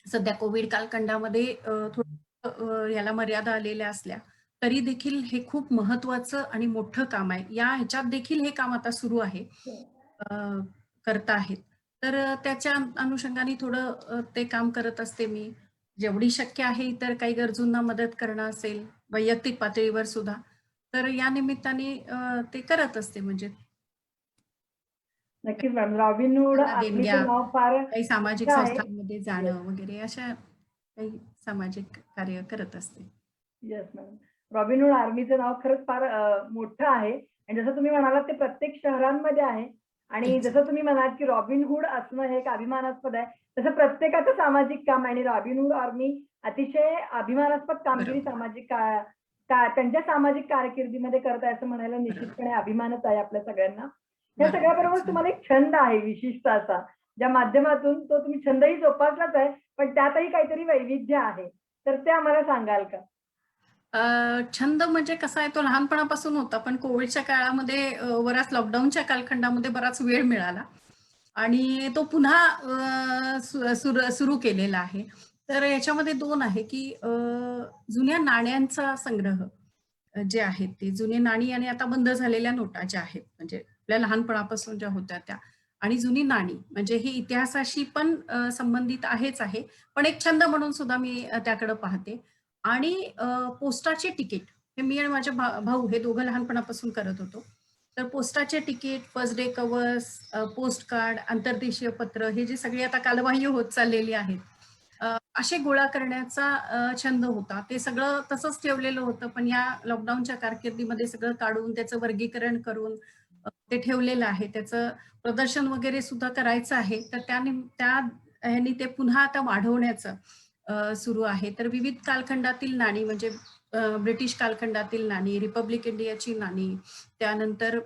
सध्या कोविड कालखंडामध्ये थोडं याला मर्यादा आलेल्या असल्या, तरी देखील हे खूप महत्वाचं आणि मोठं काम आहे. या ह्याच्यात देखील हे काम आता सुरू आहे. अ, करता आहेत. तर त्याच्या अनुषंगाने थोडं ते काम करत असते मी. जेवढी शक्य आहे इतर काही गरजूंना मदत करणं असेल, वैयक्तिक पातळीवर सुद्धा, तर या निमित्ताने ते करत असते म्हणजे नक्कीच मॅडम. रॉबिनहूड त्यांना आर्मीचं देणग्या, नाव फार काही सामाजिक मोठं आहे. संस्थांमध्ये येस. जाणं वगैरे अशा काही सामाजिक कार्य करत असते. Yes madam. रॉबिनहूड आर्मीचं नाव खरंच फार मोठं आहे आणि जसं तुम्ही म्हणालात ते प्रत्येक शहरांमध्ये आहे आणि जसं एक्झॅक्ट. तुम्ही म्हणालात, की रॉबिनहूड असणं हे एक अभिमानास्पद आहे. तसं प्रत्येकाचं सामाजिक काम आहे आणि रॉबिनहूड आर्मी अतिशय अभिमानास्पद कामगिरी बरोबर. सामाजिक का का त्यांच्या सामाजिक कारकिर्दीमध्ये करत आहे असं म्हणायला बरोबर. निश्चितपणे अभिमानच आहे आपल्या सगळ्यांना. या बरोबर. सगळ्याबरोबर तुम्हाला एक छंद आहे विशिष्ट असा, ज्या माध्यमातून तो तुम्ही छंदही जोपासलाच आहे, पण त्यातही काहीतरी वैविध्य आहे. तर ते आम्हाला सांगाल का? छंद म्हणजे कसा आहे तो लहानपणापासून होता, पण कोविडच्या काळामध्ये बराच लॉकडाऊनच्या कालखंडामध्ये बराच वेळ मिळाला आणि तो पुन्हा सुरू केलेला आहे. तर याच्यामध्ये 2 आहे, की जुन्या नाण्यांचा संग्रह जे आहेत ते जुने नाणी आणि आता बंद झालेल्या नोटा ज्या आहेत, म्हणजे आपल्या लहानपणापासून ज्या होत्या त्या आणि जुनी नाणी म्हणजे ही इतिहासाशी पण संबंधित आहेच आहे. पण एक छंद म्हणून सुद्धा मी त्याकडे पाहते आणि पोस्टाची तिकीट हे मी आणि माझे भाऊ हे दोघं लहानपणापासून करत होतो. तर पोस्टाचे ticket, first day covers, post card, अंतर्देशीय पत्र हे जे सगळी आता कालबाह्य होत चाललेली आहेत. असे गोळा करण्याचा छंद होता. ते सगळं तसंच ठेवलेलं होतं. पण या लॉकडाऊनच्या कारकिर्दीमध्ये सगळं काढून त्याचं वर्गीकरण करून ते ठेवलेलं आहे. त्याचं प्रदर्शन वगैरे सुद्धा करायचं आहे. तर त्या ह्यानी ते पुन्हा आता वाढवण्याचं सुरू आहे. तर विविध कालखंडातील नाणी म्हणजे ब्रिटिश कालखंडातील नाणी, रिपब्लिक इंडियाची नाणी, त्यानंतर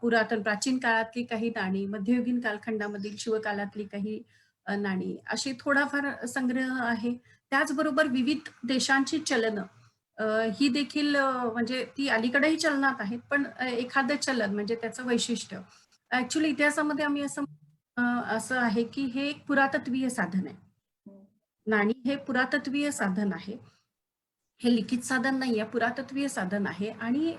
पुरातन प्राचीन काळातली काही नाणी, मध्ययुगीन कालखंडामधील शिवकालातली काही नाणी, अशी थोडाफार संग्रह आहे. त्याचबरोबर विविध देशांची चलनं ही देखील म्हणजे ती अलीकडेही चलनात आहेत, पण एखादं चलन म्हणजे त्याचं वैशिष्ट्य. ॲक्चुअली इतिहासामध्ये आम्ही असं आहे की हे एक पुरातत्वीय साधन आहे. नाणी हे पुरातत्वीय साधन आहे. हे लिखित साधन नाहीये, पुरातत्वीय साधन आहे आणि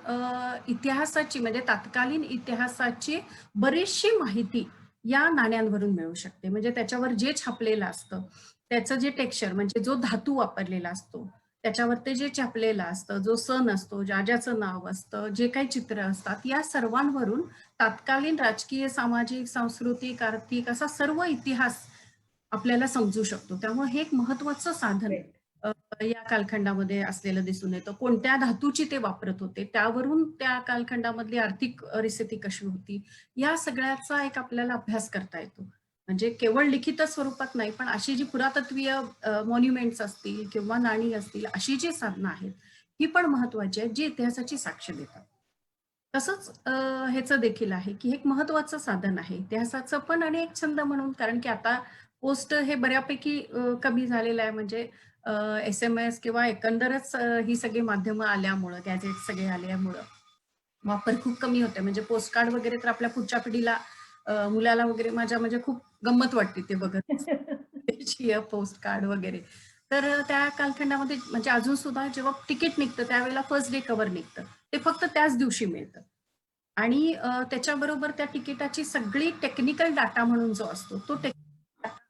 इतिहासाची म्हणजे तत्कालीन इतिहासाची बरीचशी माहिती या नाण्यांवरून मिळू शकते. म्हणजे त्याच्यावर जे छापलेलं असतं, त्याचं जे टेक्स्चर म्हणजे जो धातू वापरलेला असतो, त्याच्यावर ते जे छापलेलं असतं, जो सण असतो, ज्याचं नाव असतं, जे काही चित्र असतात, या सर्वांवरून तत्कालीन राजकीय, सामाजिक, सांस्कृतिक, आर्थिक असा सर्व इतिहास आपल्याला समजू शकतो. त्यामुळे हे एक महत्वाचं साधन ग्रेट. या कालखंडामध्ये असलेलं दिसून येतं. कोणत्या धातूची ते वापरत होते, त्यावरून त्या कालखंडामधली आर्थिक परिस्थिती कशी होती, या सगळ्याचा एक आपल्याला अभ्यास करता येतो. म्हणजे केवळ लिखित स्वरूपात नाही, पण अशी जी पुरातत्वीय मॉन्युमेंट्स असतील किंवा नाणी असतील, अशी जी साधनं आहेत, ही पण महत्वाची आहेत, जी इतिहासाची साक्ष देतात. तसंच ह्याचं देखील आहे, की हे एक महत्वाचं साधन आहे इतिहासाचं पण आणि एक छंद म्हणून. कारण की आता पोस्ट हे बऱ्यापैकी कमी झालेलं आहे. म्हणजे एस-एम-एस किंवा एकंदरच ही सगळी माध्यमं आल्यामुळं, गॅजेट सगळे आल्यामुळं वापर खूप कमी होते. म्हणजे पोस्ट कार्ड वगैरे तर आपल्या पुढच्या पिढीला मुलाला वगैरे माझ्या म्हणजे खूप गंमत वाटते ते बघत. देशीय पोस्ट कार्ड वगैरे. तर त्या कालखंडामध्ये म्हणजे अजून सुद्धा जेव्हा तिकीट निघतं त्यावेळेला फर्स्ट डे कव्हर निघतं. ते फक्त त्याच दिवशी मिळतं. आणि त्याच्याबरोबर त्या तिकिटाची सगळी टेक्निकल डाटा म्हणून जो असतो, तो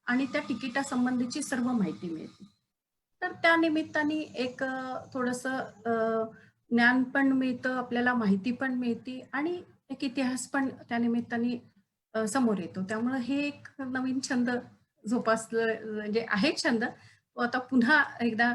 आणि त्या तिकिटासंबंधीची सर्व माहिती मिळते. तर त्या निमित्ताने एक थोडंसं ज्ञान पण मिळतं, आपल्याला माहिती पण मिळते आणि एक इतिहास पण त्या निमित्ताने समोर येतो. त्यामुळं हे एक नवीन छंद जोपासलं म्हणजे आहे छंद. तो आता पुन्हा एकदा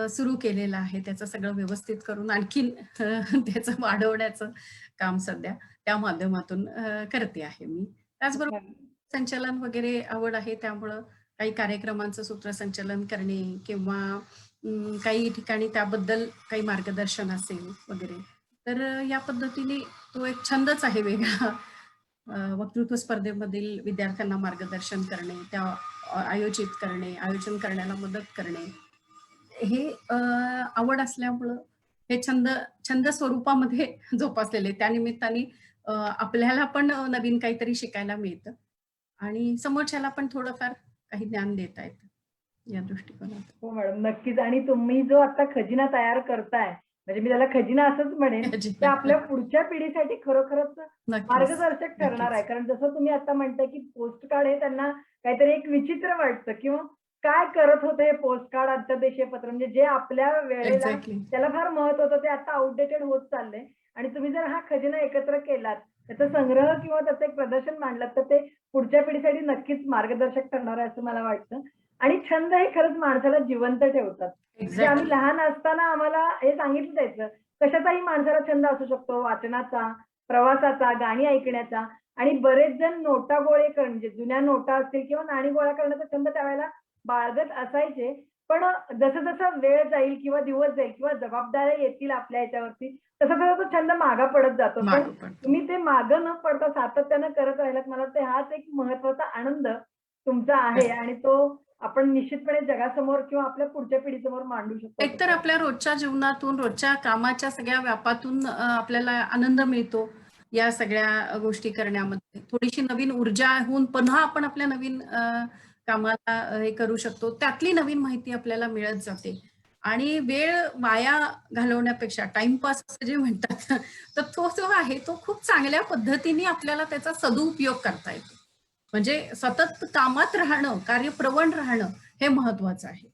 सुरू केलेला आहे. त्याचं सगळं व्यवस्थित करून आणखीन त्याचं वाढवण्याचं काम सध्या त्या माध्यमातून करते आहे मी. त्याचबरोबर अच्छा. संचालन वगैरे आवड आहे. त्यामुळं काही कार्यक्रमांचं सूत्रसंचालन करणे किंवा काही ठिकाणी त्याबद्दल काही मार्गदर्शन असेल वगैरे. तर या पद्धतीने तो एक छंदच आहे वेगळा. वक्तृत्व स्पर्धेमधील विद्यार्थ्यांना मार्गदर्शन करणे, त्या आयोजित करणे, आयोजन करण्याला मदत करणे. हे आवड असल्यामुळं हे छंद छंद स्वरूपामध्ये जोपासलेले. त्यानिमित्ताने आपल्याला पण नवीन काहीतरी शिकायला मिळतं आणि समोरच्याला पण थोडंफार काही ज्ञान देता येतं या दृष्टिकोनातून. हो मॅडम, नक्कीच. आणि तुम्ही जो आता खजिना तयार करताय, म्हणजे मी त्याला खजिना असंच म्हणेन, ते आपल्या पुढच्या पिढीसाठी खरोखरच नक्कीच, मार्गदर्शक ठरणार आहे. नक्कीच. कारण जसं तुम्ही आता म्हणताय, की पोस्ट कार्ड हे त्यांना काहीतरी एक विचित्र वाटतं किंवा काय करत होते हे पोस्ट कार्ड, अंतर्देशीय पत्र, म्हणजे जे आपल्या वेळेला एक्झॅक्टली. त्याला फार महत्व होतं, ते आता आउटडेटेड होत चाललंय. आणि तुम्ही जर हा खजिना एकत्र केलात, त्याचा संग्रह किंवा त्याचं एक प्रदर्शन मांडलं, तर ते पुढच्या पिढीसाठी नक्कीच मार्गदर्शक ठरणार आहे असं मला वाटतं. आणि छंद हे खरंच माणसाला जिवंत ठेवतात. म्हणजे आम्ही एक्झॅक्टली. लहान असताना आम्हाला हे सांगितलं जायचं, कशाचाही माणसाला छंद असू शकतो, वाचनाचा, प्रवासाचा, गाणी ऐकण्याचा. आणि बरेच जण नोटा गोळे करणं, म्हणजे जुन्या नोटा असतील किंवा नाणी गोळा करण्याचा छंद त्यावेळेला बाळगत असायचे. पण जसं-जसं वेळ जाईल किंवा दिवस जाईल किंवा जबाबदाऱ्या येतील आपल्या ह्याच्यावरती, तसा-तसा तो छंद मागे पडत जातो. पण मागं पडतो. तुम्ही ते मागं न पडता सातत्यानं करत राहिलात. मला वाटतं हाच एक महत्त्वाचा आनंद तुमचा आहे आणि तो आपण निश्चितपणे जगासमोर किंवा आपल्या पुढच्या पिढीसमोर मांडू शकतो असं एकतर मला वाटतं. आपल्या रोजच्या जीवनातून, रोजच्या कामाच्या सगळ्या व्यापातून आपल्याला आनंद मिळतो या सगळ्या गोष्टी करण्यामध्ये. थोडीशी नवीन ऊर्जा होऊन पुन्हा आपण आपल्या नवीन कामाला हे करू शकतो. त्यातली नवीन माहिती आपल्याला मिळत जाते आणि वेळ वाया घालवण्यापेक्षा टाईमपास असं जे म्हणतात, तर तो जो आहे तो खूप चांगल्या पद्धतीने आपल्याला त्याचा सदुपयोग करता येतो. म्हणजे सतत कामात राहणं, कार्यप्रवण राहणं हे महत्वाचं आहे.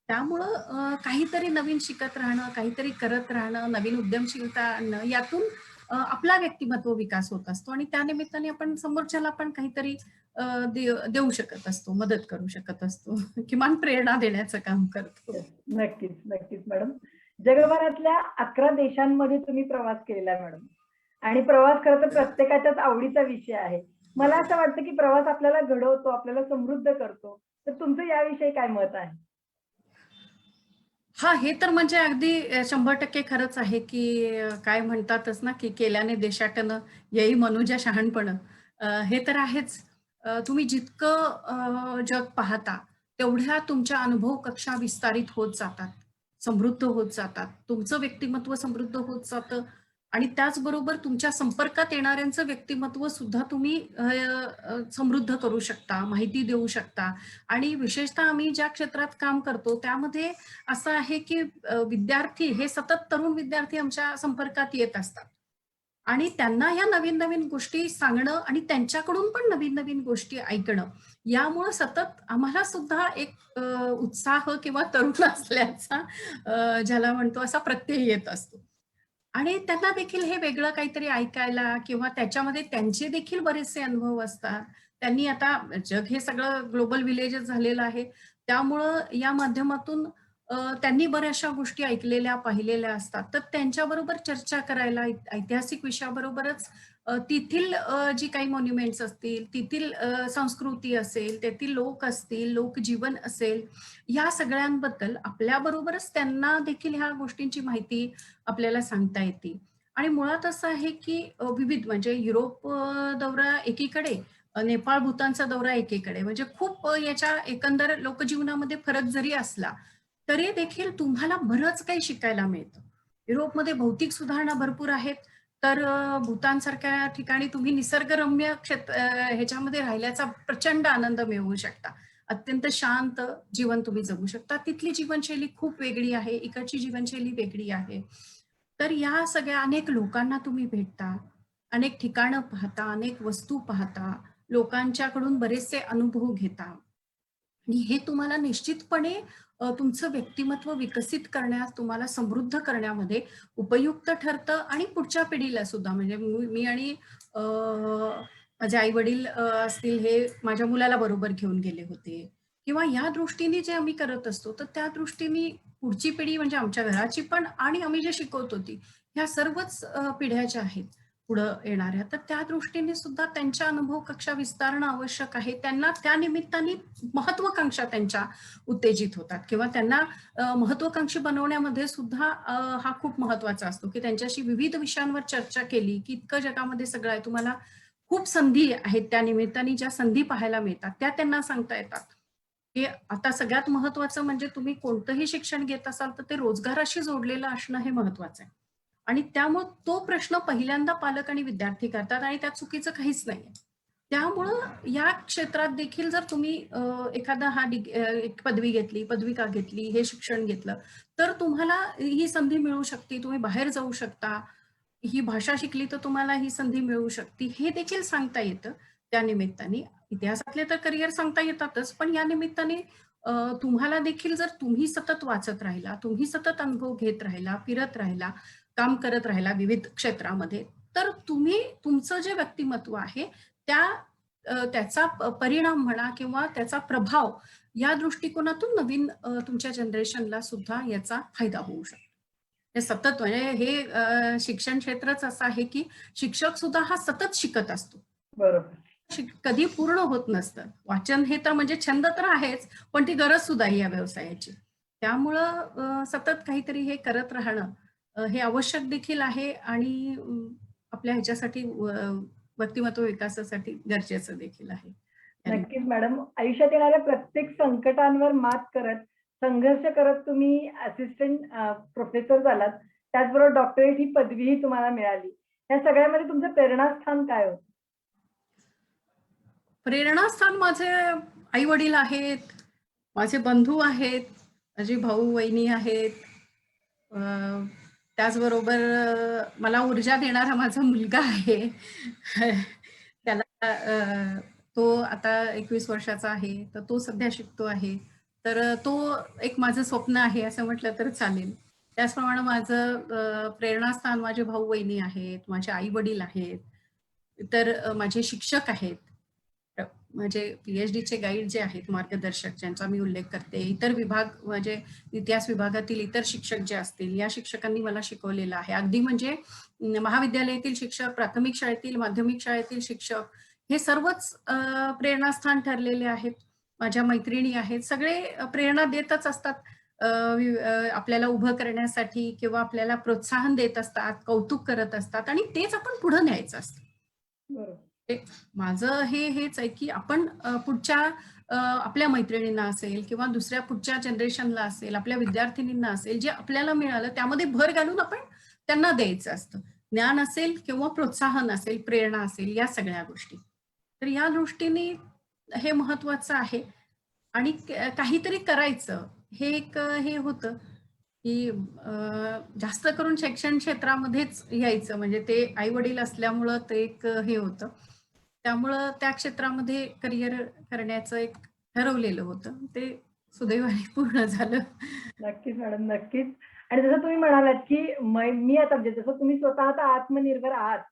त्यामुळं काहीतरी नवीन शिकत राहणं, काहीतरी करत राहणं, नवीन उद्यमशीलता आणणं, यातून आपला व्यक्तिमत्व विकास होत असतो आणि त्या निमित्ताने आपण समोरच्याला पण काहीतरी देऊ शकत असतो, मदत करू शकत असतो. किमान प्रेरणा देण्याचं काम करतो. येस. नक्कीच, नक्कीच मॅडम. जगभरातल्या 11 देशांमध्ये तुम्ही प्रवास केलेला आहे मॅडम. आणि प्रवास खरं तर प्रत्येकाच्याच आवडीचा विषय आहे. मला असं वाटतं की प्रवास आपल्याला घडवतो, आपल्याला समृद्ध करतो. तर तुमचं याविषयी काय मत आहे? हां, हे तर म्हणजे अगदी 100% खरंच आहे, की काय म्हणतातच ना, की केल्याने देशाटन येई मनुजा शहाणपण. हे तर आहेच. तुम्ही जितकं जग पाहता, तेवढ्या तुमच्या अनुभव कक्षा विस्तारित होत जातात, समृद्ध होत जातात. तुमचं व्यक्तिमत्व समृद्ध होत जातं आणि त्याचबरोबर तुमच्या संपर्कात येणाऱ्यांचं व्यक्तिमत्व सुद्धा तुम्ही समृद्ध करू शकता, माहिती देऊ शकता आणि विशेषतः आम्ही ज्या क्षेत्रात काम करतो, त्यामध्ये असं आहे की विद्यार्थी हे सतत तरुण विद्यार्थी आमच्या संपर्कात येत असतात आणि त्यांना ह्या नवीन-नवीन गोष्टी सांगणं आणि त्यांच्याकडून पण नवीन-नवीन गोष्टी ऐकणं, यामुळं सतत आम्हाला सुद्धा एक उत्साह किंवा तरुण असल्याचा ज्याला म्हणतो असा प्रत्यय येत असतो. आणि त्यांना देखील हे वेगळं काहीतरी ऐकायला किंवा त्याच्यामध्ये त्यांचे देखील बरेचसे अनुभव असतात. त्यांनी आता जग हे सगळं ग्लोबल विलेजच झालेलं आहे. त्यामुळं या माध्यमातून त्यांनी बऱ्याचशा गोष्टी ऐकलेल्या, पाहिलेल्या असतात. तर त्यांच्याबरोबर चर्चा करायला ऐतिहासिक विषयाबरोबरच तेथील जी काही मॉन्युमेंट्स असतील, तेथील संस्कृती असेल, तेथील लोक असतील, लोकजीवन असेल, या सगळ्यांबद्दल आपल्याबरोबरच त्यांना देखील ह्या गोष्टींची माहिती आपल्याला सांगता येते. आणि मुळात असं आहे, की विविध म्हणजे युरोप दौरा एकीकडे, नेपाळ, भूतानचा दौरा एकीकडे. म्हणजे खूप याच्या एकंदर लोकजीवनामध्ये फरक जरी असला, तरी देखील तुम्हाला बरंच काही शिकायला मिळतं. युरोपमध्ये भौतिक सुधारणा भरपूर आहेत, तर भूतानसारख्या ठिकाणी तुम्ही निसर्गरम्य ह्याच्यामध्ये राहिल्याचा प्रचंड आनंद मिळवू शकता. अत्यंत शांत जीवन तुम्ही जगू शकता. तिथली जीवनशैली खूप वेगळी आहे, इकडची जीवनशैली वेगळी आहे. तर या सगळ्या अनेक लोकांना तुम्ही भेटता, अनेक ठिकाणं पाहता, अनेक वस्तू पाहता, लोकांच्याकडून बरेचसे अनुभव घेता. आणि हे तुम्हाला निश्चितपणे तुमचं व्यक्तिमत्व विकसित करण्यास, तुम्हाला समृद्ध करण्यामध्ये उपयुक्त ठरतं आणि पुढच्या पिढीला सुद्धा म्हणजे मी आणि माझे आई-वडील असतील हे माझ्या मुलाला बरोबर घेऊन गेले होते किंवा या दृष्टीने जे आम्ही करत असतो, तर त्या दृष्टीने पुढची पिढी म्हणजे आमच्या घराची पण आणि आम्ही जे शिकवतो ती, ह्या सर्वच पिढ्या ज्या आहेत पुढं येणाऱ्या, तर त्या दृष्टीने सुद्धा त्यांच्या अनुभव कक्षा विस्तारणं आवश्यक आहे. त्यांना त्या निमित्ताने महत्वाकांक्षा त्यांच्या उत्तेजित होतात किंवा त्यांना महत्वाकांक्षी बनवण्यामध्ये सुद्धा हा खूप महत्वाचा असतो, की त्यांच्याशी विविध विषयांवर चर्चा केली, की इतकं जगामध्ये सगळं आहे. तुम्हाला खूप संधी आहेत त्या निमित्ताने ज्या संधी पाहायला मिळतात, त्या त्यांना सांगता येतात. की आता सगळ्यात महत्वाचं म्हणजे तुम्ही कोणतंही शिक्षण घेत असाल, तर ते रोजगाराशी जोडलेलं असणं हे महत्वाचं आहे. आणि त्यामुळं तो प्रश्न पहिल्यांदा पालक आणि विद्यार्थी करतात आणि त्यात चुकीचं काहीच नाहीये. त्यामुळं या क्षेत्रात देखील जर तुम्ही एखादा एक पदवी घेतली, पदविका घेतली, हे शिक्षण घेतलं, तर तुम्हाला ही संधी मिळू शकते. तुम्ही बाहेर जाऊ शकता. ही भाषा शिकली तर तुम्हाला ही संधी मिळू शकते. हे देखील सांगता येतं त्या निमित्ताने. इतिहासातले तर करिअर सांगता येतातच, पण या निमित्ताने तुम्हाला देखील जर तुम्ही सतत वाचत राहिला, तुम्ही सतत अनुभव घेत राहिला, फिरत राहिला, काम करत राहिला विविध क्षेत्रामध्ये, तर तुम्ही तुमचं जे व्यक्तिमत्व आहे त्या त्याचा परिणाम म्हणा किंवा त्याचा प्रभाव या दृष्टिकोनातून नवीन तुमच्या जनरेशनला सुद्धा याचा फायदा होऊ शकतो. हे सतत म्हणजे हे शिक्षण क्षेत्रच असं आहे, की शिक्षक सुद्धा हा सतत शिकत असतो. बरोबर. कधी पूर्ण होत नसतं. वाचन हे तर म्हणजे छंद तर आहेच, पण ती गरज सुद्धा आहे या व्यवसायाची. त्यामुळं सतत काहीतरी हे करत राहणं हे आवश्यक देखील आहे आणि आपल्या ह्याच्यासाठी व्यक्तिमत्व विकासासाठी गरजेचं देखील आहे. आणि नक्कीच मॅडम. आयुष्यात येणाऱ्या प्रत्येक संकटांवर मात करत, संघर्ष करत तुम्ही असिस्टंट प्रोफेसर झालात. त्याचबरोबर डॉक्टरेट ही पदवीही तुम्हाला मिळाली. या सगळ्यामध्ये तुमचं प्रेरणास्थान काय होतं? प्रेरणास्थान माझे आई-वडील आहेत, माझे बंधू आहेत, माझे भाऊ-वहिनी आहेत. अ, त्याचबरोबर मला ऊर्जा देणारा माझा मुलगा आहे. त्याला तो आता 21 वर्षाचा आहे, तर तो सध्या शिकतो आहे. तर तो एक माझं स्वप्न आहे असं म्हटलं तर चालेल. त्याचप्रमाणे माझं प्रेरणास्थान माझे भाऊ बहिणी आहेत, माझे आई वडील आहेत, इतर माझे शिक्षक आहेत. माझे PhDचे गाईड जे आहेत, मार्गदर्शक ज्यांचा मी उल्लेख करते, इतर विभाग म्हणजे इतिहास विभागातील इतर शिक्षक जे असतील, या शिक्षकांनी मला शिकवलेलं आहे. अगदी म्हणजे महाविद्यालयातील शिक्षक, प्राथमिक शाळेतील, माध्यमिक शाळेतील शिक्षक, हे सर्वच प्रेरणास्थान ठरलेले आहेत. माझ्या मैत्रिणी आहेत, सगळे प्रेरणा देतच असतात. आपल्याला उभं करण्यासाठी किंवा आपल्याला प्रोत्साहन देत असतात, कौतुक करत असतात आणि तेच आपण पुढे न्यायचं असतं. बरोबर. माझं हेच आहे की आपण पुढच्या आपल्या मैत्रिणींना असेल किंवा दुसऱ्या पुढच्या जनरेशनला असेल, आपल्या विद्यार्थिनींना असेल, जे आपल्याला मिळालं त्यामध्ये भर घालून आपण त्यांना द्यायचं असतं. ज्ञान असेल किंवा प्रोत्साहन असेल, प्रेरणा असेल, या सगळ्या गोष्टी. तर या दृष्टीने हे महत्वाचं आहे आणि काहीतरी करायचं हे एक हे होतं की जास्त करून शिक्षण क्षेत्रामध्येच यायचं, म्हणजे ते आई वडील असल्यामुळं ते एक हे होतं. त्यामुळं त्या क्षेत्रामध्ये करिअर करण्याचं एक ठरवलेलं होतं, ते सुदैवाने पूर्ण झालं. नक्कीच मॅडम, नक्कीच. आणि जसं तुम्ही म्हणालात की मी आता म्हणजे जसं तुम्ही स्वतः आता आत्मनिर्भर आहात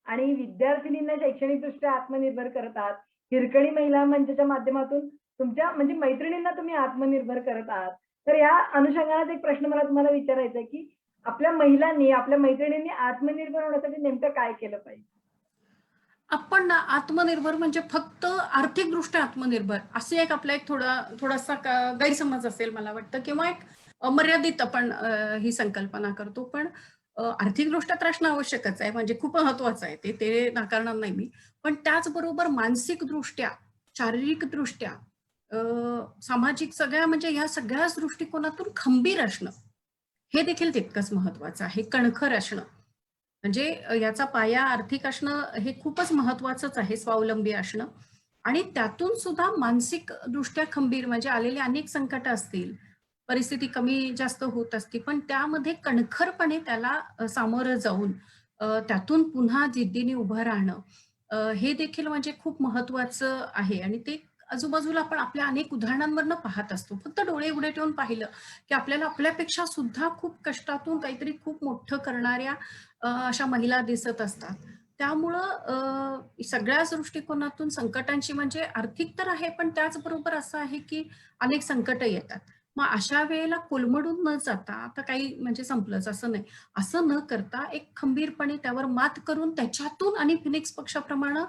आणि विद्यार्थिनींना शैक्षणिकदृष्ट्या आत्मनिर्भर करत आहात. हिरकणी महिला मंचच्या माध्यमातून तुमच्या म्हणजे मैत्रिणींना तुम्ही आत्मनिर्भर करत आहात. तर या अनुषंगाने एक प्रश्न मला तुम्हाला विचारायचा आहे की आपल्या महिलांनी, आपल्या मैत्रिणींनी आत्मनिर्भर होण्यासाठी नेमकं काय केलं पाहिजे? आपण ना आत्मनिर्भर म्हणजे फक्त आर्थिकदृष्ट्या आत्मनिर्भर असे एक आपला एक थोडासा गैरसमज असेल मला वाटतं, किंवा एक मर्यादित आपण ही संकल्पना करतो. पण आर्थिकदृष्ट्या तर असणं आवश्यकच आहे, म्हणजे खूप महत्वाचं आहे ते नाकारणार नाही मी. पण त्याचबरोबर मानसिकदृष्ट्या, शारीरिकदृष्ट्या, सामाजिक सगळ्या म्हणजे या सगळ्याच दृष्टिकोनातून खंबीर असणं हे देखील तितकंच महत्वाचं आहे. कणखर असणं म्हणजे याचा पाया आर्थिक असणं हे खूपच महत्वाचंच आहे, स्वावलंबी असणं. आणि त्यातून सुद्धा मानसिक दृष्ट्या खंबीर, म्हणजे आलेले अनेक संकट असतील, परिस्थिती कमी जास्त होत असते, पण त्यामध्ये कणखरपणे त्याला सामोरं जाऊन त्यातून पुन्हा जिद्दीने उभं राहणं, हे देखील म्हणजे खूप महत्वाचं आहे. आणि ते आजूबाजूला आपण आपल्या अनेक उदाहरणांवरनं पाहत असतो. फक्त डोळे उघडे ठेवून पाहिलं की आपल्याला आपल्यापेक्षा सुद्धा खूप कष्टातून काहीतरी खूप मोठं करणाऱ्या अशा महिला दिसत असतात. त्यामुळं सगळ्याच दृष्टिकोनातून संकटांची म्हणजे आर्थिक तर आहे, पण त्याचबरोबर असं आहे की अनेक संकट येतात. मग अशा वेळेला कोलमडून न जाता आता काही म्हणजे संपलंच असं नाही. असं न करता एक खंबीरपणे त्यावर मात करून त्याच्यातून आणि फिनिक्स पक्षाप्रमाणे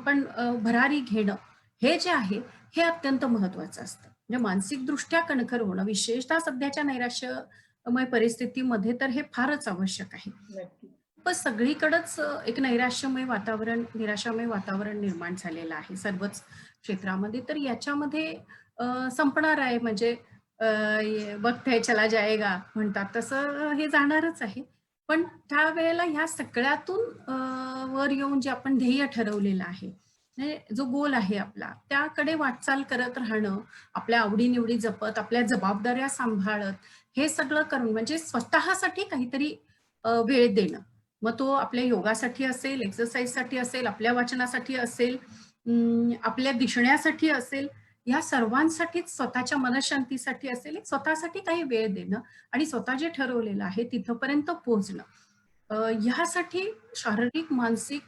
पण भरारी घेणं, हे जे आहे हे अत्यंत महत्वाचं असतं. म्हणजे मानसिकदृष्ट्या कणखर होणं, विशेषतः सध्याच्या नैराश्यमय परिस्थितीमध्ये तर हे फारच आवश्यक आहे. नक्की. पण सगळीकडेच एक नैराश्यमय वातावरण, निराशामय वातावरण निर्माण झालेलं आहे सर्वच क्षेत्रामध्ये. तर याच्यामध्ये संपणार आहे म्हणजे ये वक्त है चला जाएगा म्हणतात तसं हे जाणारच आहे. पण त्यावेळेला ह्या सगळ्यातून वर येऊन जे आपण ध्येय ठरवलेलं आहे, म्हणजे जो गोल आहे आपला, त्याकडे वाटचाल करत राहणं, आपल्या आवडी-निवडी जपत, आपल्या जबाबदाऱ्या सांभाळत, हे सगळं करून म्हणजे स्वतःसाठी काहीतरी वेळ देणं. मग तो आपल्या योगासाठी असेल, एक्सरसाइजसाठी असेल, आपल्या वाचनासाठी असेल, आपल्या दिसण्यासाठी असेल, या सर्वांसाठीच स्वतःच्या मनःशांतीसाठी असेल, एक स्वतःसाठी काही वेळ देणं आणि स्वतः जे ठरवलेलं आहे तिथपर्यंत पोहोचणं. ह्यासाठी शारीरिक, मानसिक,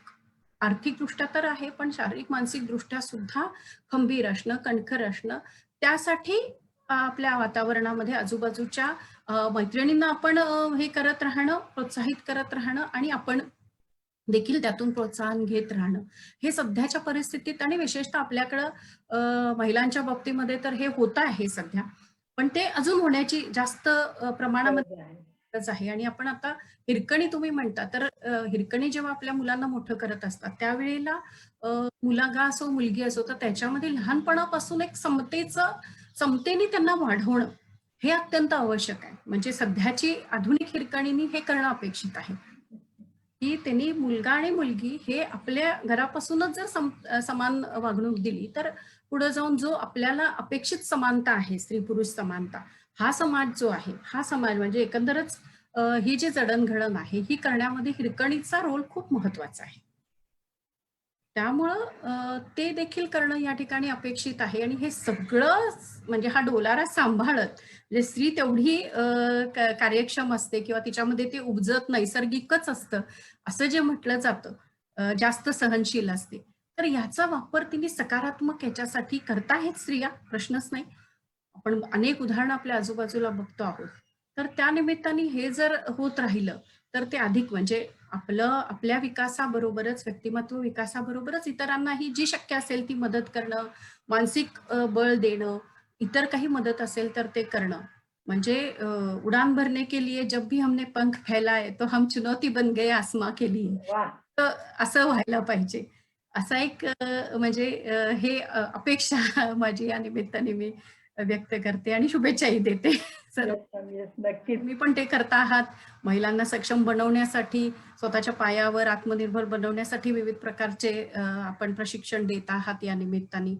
आर्थिकदृष्ट्या तर आहे, पण शारीरिक, मानसिकदृष्ट्या सुद्धा खंबीर असणं, कणखर असणं, त्यासाठी आपल्या वातावरणामध्ये आजूबाजूच्या मैत्रिणींना आपण हे करत राहणं, प्रोत्साहित करत राहणं आणि आपण देखील त्यातून प्रोत्साहन घेत राहणं. हे सध्याच्या परिस्थितीत आणि विशेषतः आपल्याकडं महिलांच्या बाबतीमध्ये तर हे होत आहे सध्या. पण ते अजून होण्याची जास्त प्रमाणामध्ये गरज आहे. गरज आहे. आणि आपण आता हिरकणी तुम्ही म्हणता, तर हिरकणी जेव्हा आपल्या मुलांना मोठं करत असतात, त्यावेळेला मुलगा असो, मुलगी असो, तर त्याच्यामध्ये लहानपणापासून एक समतेने त्यांना वाढवणं, हे अत्यंत आवश्यक आहे. म्हणजे सध्याची आधुनिक हिरकणींनी हे करणं अपेक्षित आहे. की त्यांनी मुलगा आणि मुलगी हे आपल्या घरापासूनच जर समान वागणूक दिली, तर पुढे जाऊन जो आपल्याला अपेक्षित समानता आहे, स्त्री-पुरुष समानता, हा समाज जो आहे, हा समाज म्हणजे एकंदरच ही जी जडणघडण आहे, ही करण्यामध्ये हिरकणीचा रोल खूप महत्वाचा आहे. त्यामुळं ते देखील करणं या ठिकाणी अपेक्षित आहे आणि हे सगळं म्हणजे हा डोलारा सांभाळत म्हणजे स्त्री तेवढी कार्यक्षम असते किंवा तिच्यामध्ये ते उपजत नैसर्गिकच असतं, असं जे म्हटलं जातं, जास्त सहनशील असते. तर ह्याचा वापर तिने सकारात्मक ह्याच्यासाठी करताहेत स्त्रिया, प्रश्नच नाही. आपण अनेक उदाहरणं आपल्या आजूबाजूला बघतो आहोत. तर त्या निमित्ताने हे जर होत राहिलं, तर ते अधिक म्हणजे आपल्या विकासाबरोबरच, व्यक्तिमत्व विकासाबरोबरच इतरांनाही जी शक्य असेल ती मदत करणं, मानसिक बळ देणं, इतर काही मदत असेल तर ते करणं. म्हणजे उडान भरने के लिए जब भी हमने पंख फैलाए, तो हम चुनौती बन गए आसमां के लिए. वा. तर असं व्हायला पाहिजे. असा एक म्हणजे हे अपेक्षा माझी या निमित्ताने मी व्यक्त करते आणि शुभेच्छाही देते सर्व. येस मॅम, येस, नक्कीच. तुम्ही पण ते करता आहात. महिलांना सक्षम बनवण्यासाठी, स्वतःच्या पायावर आत्मनिर्भर बनवण्यासाठी विविध प्रकारचे आपण प्रशिक्षण देत आहात या निमित्ताने.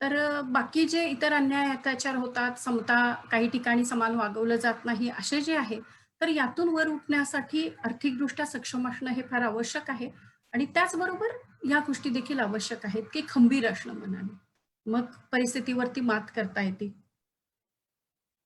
तर बाकी जे इतर अन्याय अत्याचार होतात, समता काही ठिकाणी समान वागवलं जात नाही, असे जे आहे, तर यातून वर उठण्यासाठी आर्थिकदृष्ट्या सक्षम असणं हे फार आवश्यक आहे आणि त्याचबरोबर या गोष्टी देखील आवश्यक आहेत, की खंबीर असणं मनाने. मग परिस्थितीवरती मात करता येते.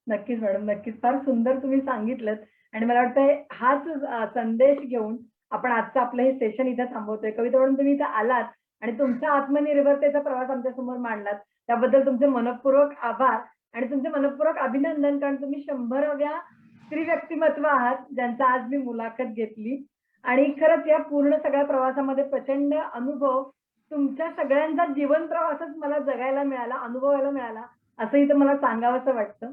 नक्कीच मॅडम, नक्कीच. फार सुंदर तुम्ही सांगितलंत आणि मला वाटतंय हाच संदेश घेऊन आपण आजचं आपलं हे सेशन इथे थांबवतोय. कविता मॅडम, तुम्ही इथे आलात आणि तुमचा आत्मनिर्भरतेचा प्रवास आमच्यासमोर मांडलात. त्याबद्दल तुमचे मनःपूर्वक आभार आणि तुमचे मनःपूर्वक अभिनंदन. कारण तुम्ही 100व्या स्त्री व्यक्तिमत्व आहात, ज्यांचा आज मी मुलाखत घेतली आणि खरंच या पूर्ण सगळ्या प्रवासामध्ये प्रचंड अनुभव, तुमच्या सगळ्यांचा जीवन प्रवासच मला जगायला मिळाला, अनुभवायला मिळाला, असंही तर मला सांगावसं वाटतं.